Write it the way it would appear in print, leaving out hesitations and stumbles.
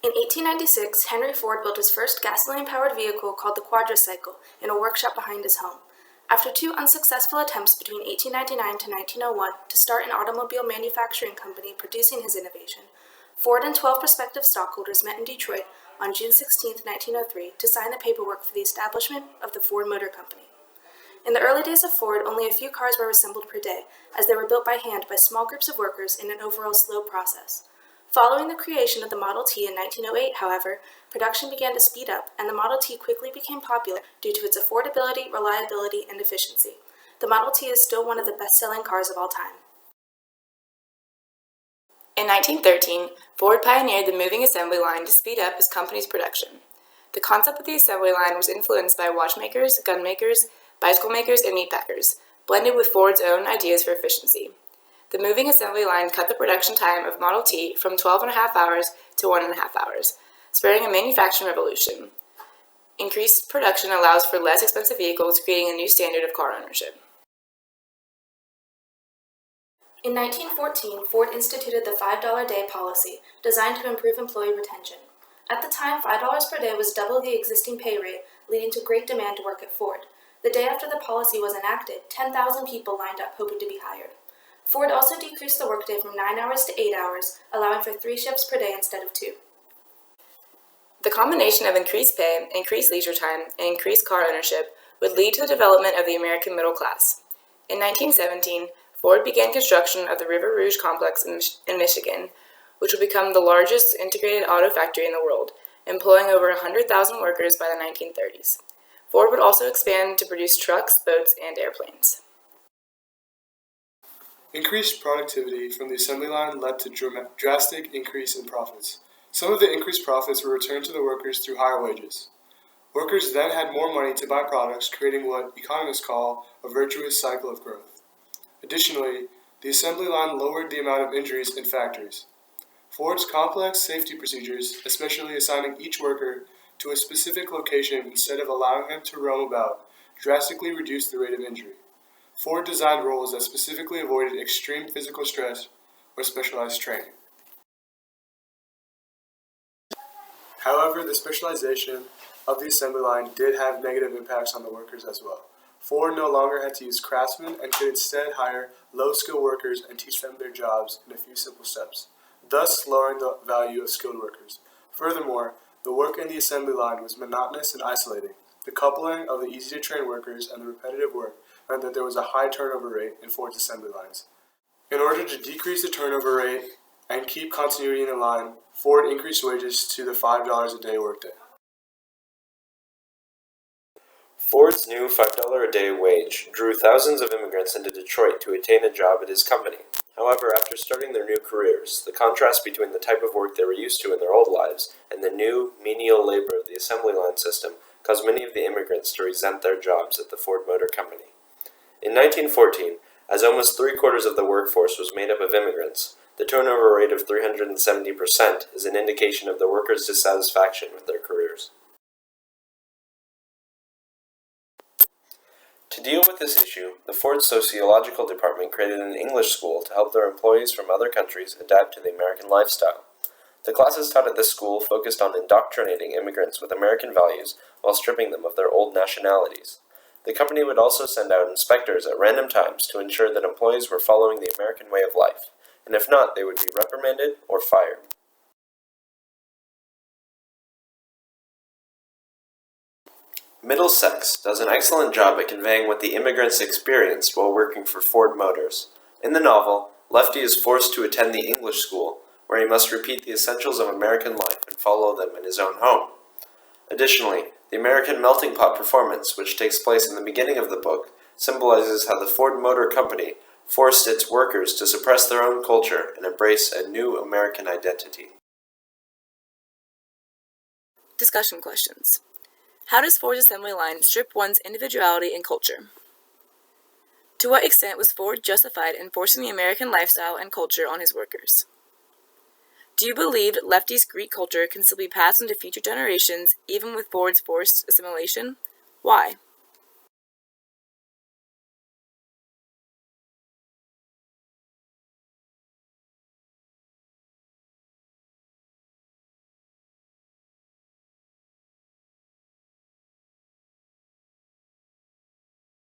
In 1896, Henry Ford built his first gasoline-powered vehicle called the quadricycle in a workshop behind his home. After 2 unsuccessful attempts between 1899 to 1901 to start an automobile manufacturing company producing his innovation, Ford and 12 prospective stockholders met in Detroit on June 16, 1903, to sign the paperwork for the establishment of the Ford Motor Company. In the early days of Ford, only a few cars were assembled per day, as they were built by hand by small groups of workers in an overall slow process. Following the creation of the Model T in 1908, however, production began to speed up, and the Model T quickly became popular due to its affordability, reliability, and efficiency. The Model T is still one of the best-selling cars of all time. In 1913, Ford pioneered the moving assembly line to speed up his company's production. The concept of the assembly line was influenced by watchmakers, gun makers, bicycle makers, and meat packers, blended with Ford's own ideas for efficiency. The moving assembly line cut the production time of Model T from 12.5 hours to 1.5 hours, spurring a manufacturing revolution. Increased production allows for less expensive vehicles, creating a new standard of car ownership. In 1914, Ford instituted the $5-a-day policy, designed to improve employee retention. At the time, $5 per day was double the existing pay rate, leading to great demand to work at Ford. The day after the policy was enacted, 10,000 people lined up hoping to be hired. Ford also decreased the workday from 9 hours to 8 hours, allowing for 3 shifts per day instead of 2. The combination of increased pay, increased leisure time, and increased car ownership would lead to the development of the American middle class. In 1917, Ford began construction of the River Rouge complex in Michigan, which would become the largest integrated auto factory in the world, employing over 100,000 workers by the 1930s. Ford would also expand to produce trucks, boats, and airplanes. Increased productivity from the assembly line led to drastic increase in profits. Some of the increased profits were returned to the workers through higher wages. Workers then had more money to buy products, creating what economists call a virtuous cycle of growth. Additionally, the assembly line lowered the amount of injuries in factories. Ford's complex safety procedures, especially assigning each worker to a specific location instead of allowing them to roam about, drastically reduced the rate of injury. Ford designed roles that specifically avoided extreme physical stress or specialized training. However, the specialization of the assembly line did have negative impacts on the workers as well. Ford no longer had to use craftsmen and could instead hire low-skilled workers and teach them their jobs in a few simple steps, thus lowering the value of skilled workers. Furthermore, the work in the assembly line was monotonous and isolating. The coupling of the easy-to-train workers and the repetitive work meant that there was a high turnover rate in Ford's assembly lines. In order to decrease the turnover rate and keep continuity in the line, Ford increased wages to the $5 a day workday. Ford's new $5 a day wage drew thousands of immigrants into Detroit to attain a job at his company. However, after starting their new careers, the contrast between the type of work they were used to in their old lives and the new, menial labor of the assembly line system caused many of the immigrants to resent their jobs at the Ford Motor Company. In 1914, as almost 3/4 of the workforce was made up of immigrants, the turnover rate of 370% is an indication of the workers' dissatisfaction with their careers. To deal with this issue, the Ford Sociological Department created an English school to help their employees from other countries adapt to the American lifestyle. The classes taught at this school focused on indoctrinating immigrants with American values while stripping them of their old nationalities. The company would also send out inspectors at random times to ensure that employees were following the American way of life, and if not, they would be reprimanded or fired. Middlesex does an excellent job at conveying what the immigrants experienced while working for Ford Motors. In the novel, Lefty is forced to attend the English school, where he must repeat the essentials of American life and follow them in his own home. Additionally, the American melting pot performance, which takes place in the beginning of the book, symbolizes how the Ford Motor Company forced its workers to suppress their own culture and embrace a new American identity. Discussion questions. How does Ford's assembly line strip one's individuality and culture? To what extent was Ford justified in forcing the American lifestyle and culture on his workers? Do you believe Lefty's Greek culture can still be passed on to future generations even with Ford's forced assimilation? Why?